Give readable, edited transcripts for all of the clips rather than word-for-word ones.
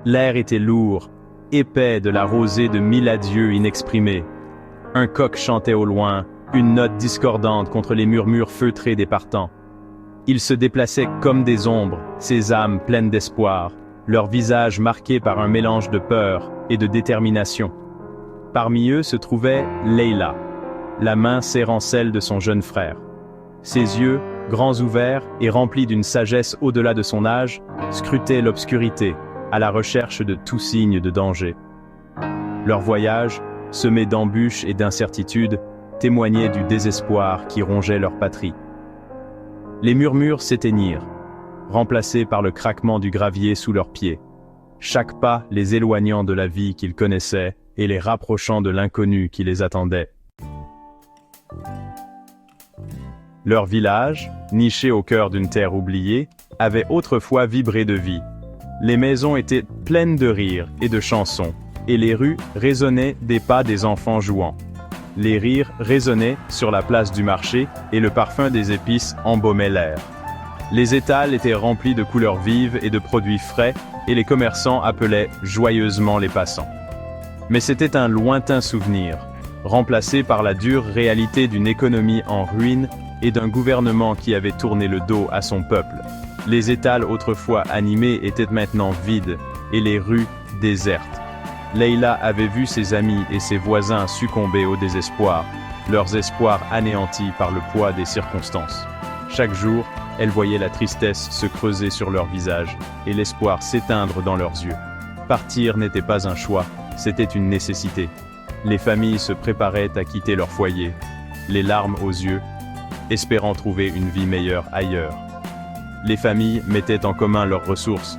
L'air était lourd, épais de la rosée de 1000 adieux inexprimés. Un coq chantait au loin, une note discordante contre les murmures feutrés des partants. Ils se déplaçaient comme des ombres, ces âmes pleines d'espoir, leurs visages marqués par un mélange de peur et de détermination. Parmi eux se trouvait Leila, la main serrant celle de son jeune frère. Ses yeux, grands ouverts et remplis d'une sagesse au-delà de son âge, scrutaient l'obscurité, à la recherche de tout signe de danger. Leur voyage, semé d'embûches et d'incertitudes, témoignait du désespoir qui rongeait leur patrie. Les murmures s'éteignirent, remplacés par le craquement du gravier sous leurs pieds, chaque pas les éloignant de la vie qu'ils connaissaient et les rapprochant de l'inconnu qui les attendait. Leur village, niché au cœur d'une terre oubliée, avait autrefois vibré de vie. Les maisons étaient pleines de rires et de chansons, et les rues résonnaient des pas des enfants jouant. Les rires résonnaient sur la place du marché et le parfum des épices embaumait l'air. Les étals étaient remplis de couleurs vives et de produits frais, et les commerçants appelaient joyeusement les passants. Mais c'était un lointain souvenir, remplacé par la dure réalité d'une économie en ruine et d'un gouvernement qui avait tourné le dos à son peuple. Les étals autrefois animés étaient maintenant vides, et les rues désertes. Leila avait vu ses amis et ses voisins succomber au désespoir, leurs espoirs anéantis par le poids des circonstances. Chaque jour, elle voyait la tristesse se creuser sur leurs visages, et l'espoir s'éteindre dans leurs yeux. Partir n'était pas un choix, c'était une nécessité. Les familles se préparaient à quitter leur foyer, les larmes aux yeux, espérant trouver une vie meilleure ailleurs. Les familles mettaient en commun leurs ressources,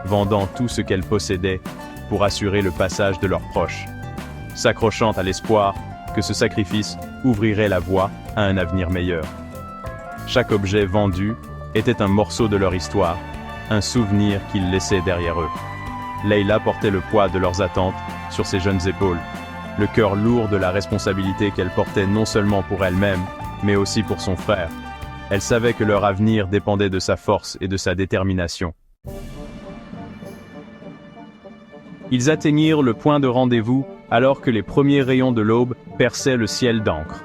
vendant tout ce qu'elles possédaient pour assurer le passage de leurs proches, s'accrochant à l'espoir que ce sacrifice ouvrirait la voie à un avenir meilleur. Chaque objet vendu était un morceau de leur histoire, un souvenir qu'ils laissaient derrière eux. Leila portait le poids de leurs attentes sur ses jeunes épaules, le cœur lourd de la responsabilité qu'elle portait non seulement pour elle-même, mais aussi pour son frère. Elle savait que leur avenir dépendait de sa force et de sa détermination. Ils atteignirent le point de rendez-vous alors que les premiers rayons de l'aube perçaient le ciel d'encre.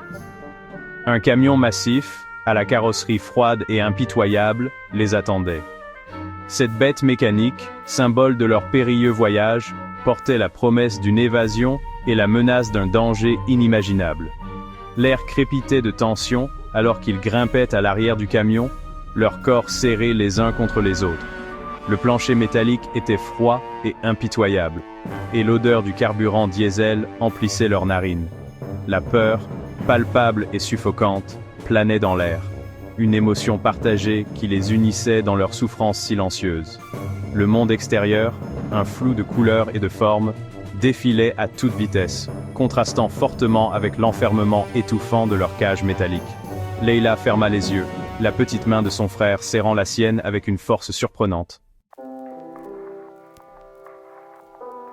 Un camion massif, à la carrosserie froide et impitoyable, les attendait. Cette bête mécanique, symbole de leur périlleux voyage, portait la promesse d'une évasion et la menace d'un danger inimaginable. L'air crépitait de tension alors qu'ils grimpaient à l'arrière du camion, leurs corps serrés les uns contre les autres. Le plancher métallique était froid et impitoyable, et l'odeur du carburant diesel emplissait leurs narines. La peur, palpable et suffocante, planait dans l'air, une émotion partagée qui les unissait dans leur souffrance silencieuse. Le monde extérieur, un flou de couleurs et de formes, défilait à toute vitesse, contrastant fortement avec l'enfermement étouffant de leur cage métallique. Leila ferma les yeux, la petite main de son frère serrant la sienne avec une force surprenante.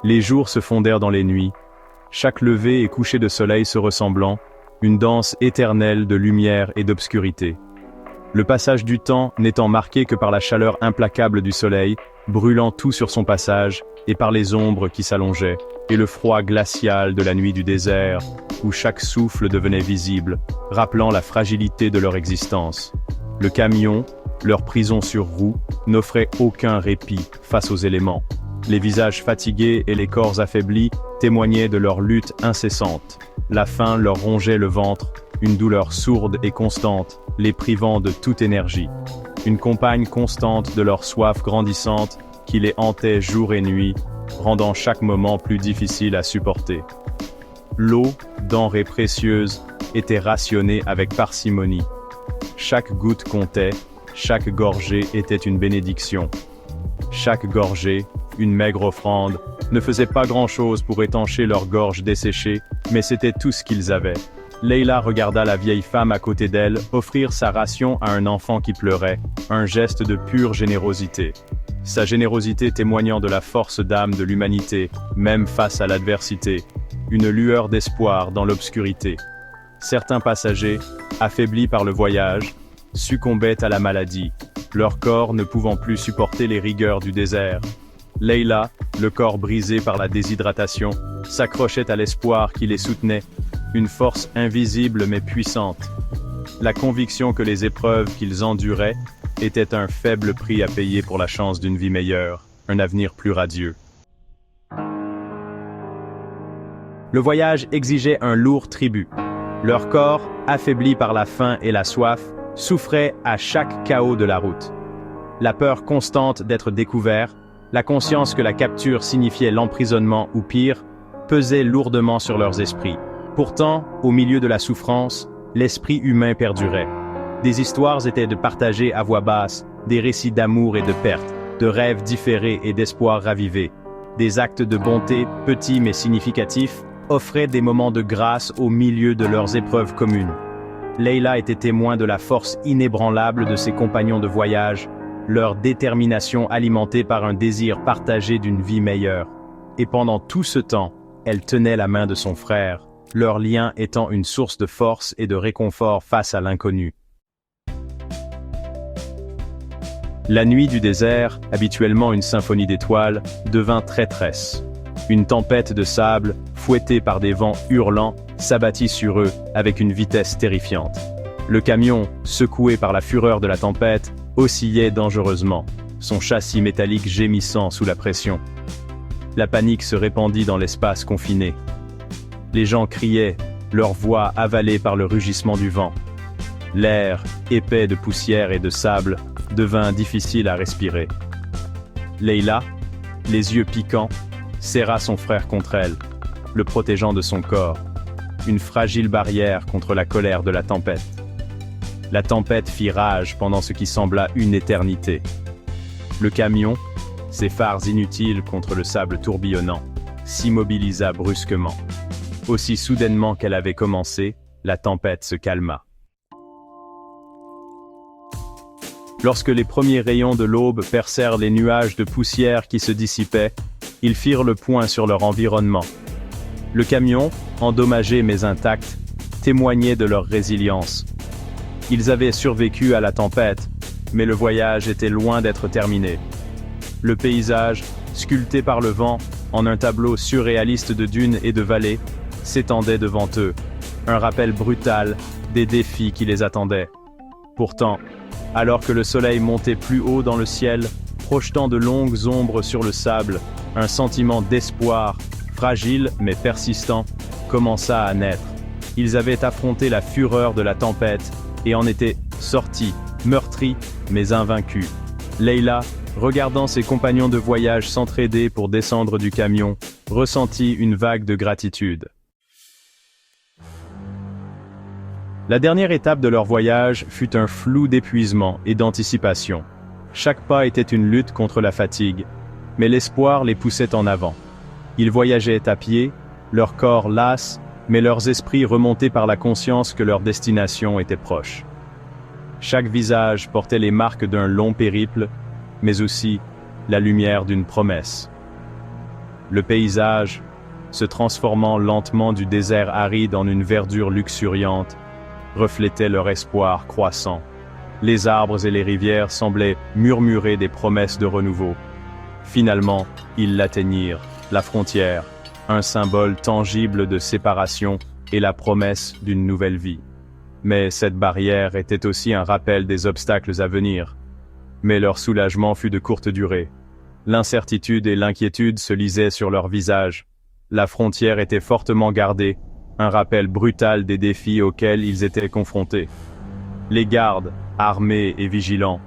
Les jours se fondèrent dans les nuits, chaque lever et coucher de soleil se ressemblant, une danse éternelle de lumière et d'obscurité. Le passage du temps n'étant marqué que par la chaleur implacable du soleil, brûlant tout sur son passage, et par les ombres qui s'allongeaient, et le froid glacial de la nuit du désert, où chaque souffle devenait visible, rappelant la fragilité de leur existence. Le camion, leur prison sur roue, n'offrait aucun répit face aux éléments. Les visages fatigués et les corps affaiblis témoignaient de leur lutte incessante. La faim leur rongeait le ventre, une douleur sourde et constante, les privant de toute énergie. Une compagne constante de leur soif grandissante qui les hantait jour et nuit, rendant chaque moment plus difficile à supporter. L'eau, denrée précieuse, était rationnée avec parcimonie. Chaque goutte comptait, chaque gorgée était une bénédiction. Chaque gorgée, une maigre offrande, ne faisait pas grand-chose pour étancher leur gorge desséchée, mais c'était tout ce qu'ils avaient. Leila regarda la vieille femme à côté d'elle offrir sa ration à un enfant qui pleurait, un geste de pure générosité. Sa générosité témoignant de la force d'âme de l'humanité, même face à l'adversité, une lueur d'espoir dans l'obscurité. Certains passagers, affaiblis par le voyage, succombaient à la maladie, leur corps ne pouvant plus supporter les rigueurs du désert. Leïla, le corps brisé par la déshydratation, s'accrochait à l'espoir qui les soutenait, une force invisible mais puissante. La conviction que les épreuves qu'ils enduraient étaient un faible prix à payer pour la chance d'une vie meilleure, un avenir plus radieux. Le voyage exigeait un lourd tribut. Leur corps, affaibli par la faim et la soif, souffrait à chaque chaos de la route. La peur constante d'être découvert, la conscience que la capture signifiait l'emprisonnement ou pire, pesait lourdement sur leurs esprits. Pourtant, au milieu de la souffrance, l'esprit humain perdurait. Des histoires étaient de partager à voix basse, des récits d'amour et de perte, de rêves différés et d'espoirs ravivés. Des actes de bonté, petits mais significatifs, offraient des moments de grâce au milieu de leurs épreuves communes. Leïla était témoin de la force inébranlable de ses compagnons de voyage, leur détermination alimentée par un désir partagé d'une vie meilleure. Et pendant tout ce temps, elle tenait la main de son frère, leur lien étant une source de force et de réconfort face à l'inconnu. La nuit du désert, habituellement une symphonie d'étoiles, devint traîtresse. Une tempête de sable, fouettée par des vents hurlants, s'abattit sur eux avec une vitesse terrifiante. Le camion, secoué par la fureur de la tempête, oscillait dangereusement, son châssis métallique gémissant sous la pression. La panique se répandit dans l'espace confiné. Les gens criaient, leurs voix avalées par le rugissement du vent. L'air, épais de poussière et de sable, devint difficile à respirer. Leïla, les yeux piquants, serra son frère contre elle, le protégeant de son corps, une fragile barrière contre la colère de la tempête. La tempête fit rage pendant ce qui sembla une éternité. Le camion, ses phares inutiles contre le sable tourbillonnant, s'immobilisa brusquement. Aussi soudainement qu'elle avait commencé, la tempête se calma. Lorsque les premiers rayons de l'aube percèrent les nuages de poussière qui se dissipaient, ils firent le point sur leur environnement. Le camion, endommagé mais intact, témoignait de leur résilience. Ils avaient survécu à la tempête, mais le voyage était loin d'être terminé. Le paysage, sculpté par le vent, en un tableau surréaliste de dunes et de vallées, s'étendait devant eux, un rappel brutal des défis qui les attendaient. Pourtant, alors que le soleil montait plus haut dans le ciel, projetant de longues ombres sur le sable, un sentiment d'espoir, fragile mais persistant, commença à naître. Ils avaient affronté la fureur de la tempête et en étaient sortis, meurtris mais invaincus. Leïla, regardant ses compagnons de voyage s'entraider pour descendre du camion, ressentit une vague de gratitude. La dernière étape de leur voyage fut un flou d'épuisement et d'anticipation. Chaque pas était une lutte contre la fatigue, mais l'espoir les poussait en avant. Ils voyageaient à pied, leur corps las, mais leurs esprits remontés par la conscience que leur destination était proche. Chaque visage portait les marques d'un long périple, mais aussi la lumière d'une promesse. Le paysage, se transformant lentement du désert aride en une verdure luxuriante, reflétait leur espoir croissant. Les arbres et les rivières semblaient murmurer des promesses de renouveau. Finalement, ils l'atteignirent, la frontière, un symbole tangible de séparation et la promesse d'une nouvelle vie. Mais cette barrière était aussi un rappel des obstacles à venir. Mais leur soulagement fut de courte durée. L'incertitude et l'inquiétude se lisaient sur leurs visages. La frontière était fortement gardée, un rappel brutal des défis auxquels ils étaient confrontés. Les gardes, armés et vigilants,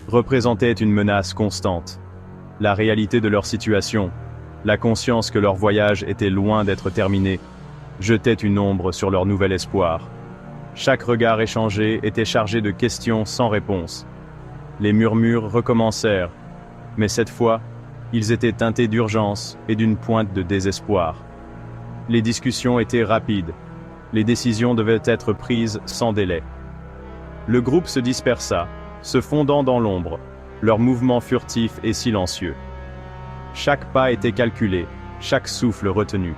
représentaient une menace constante. La réalité de leur situation, la conscience que leur voyage était loin d'être terminé, jetait une ombre sur leur nouvel espoir. Chaque regard échangé était chargé de questions sans réponse. Les murmures recommencèrent, mais cette fois, ils étaient teintés d'urgence et d'une pointe de désespoir. Les discussions étaient rapides. Les décisions devaient être prises sans délai. Le groupe se dispersa, se fondant dans l'ombre, leurs mouvements furtifs et silencieux. Chaque pas était calculé, chaque souffle retenu.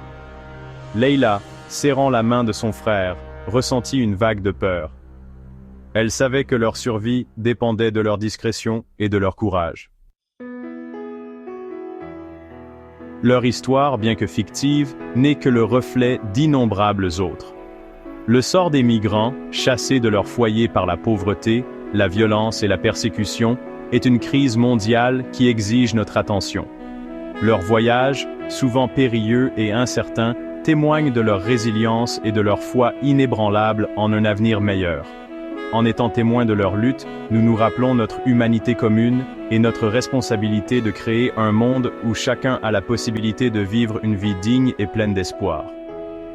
Leïla, serrant la main de son frère, ressentit une vague de peur. Elle savait que leur survie dépendait de leur discrétion et de leur courage. Leur histoire, bien que fictive, n'est que le reflet d'innombrables autres. Le sort des migrants, chassés de leur foyer par la pauvreté, la violence et la persécution, est une crise mondiale qui exige notre attention. Leur voyage, souvent périlleux et incertain, témoigne de leur résilience et de leur foi inébranlable en un avenir meilleur. En étant témoins de leur lutte, nous nous rappelons notre humanité commune et notre responsabilité de créer un monde où chacun a la possibilité de vivre une vie digne et pleine d'espoir.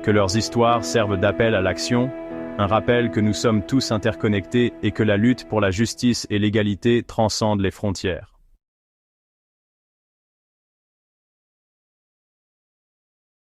Que leurs histoires servent d'appel à l'action, un rappel que nous sommes tous interconnectés et que la lutte pour la justice et l'égalité transcende les frontières.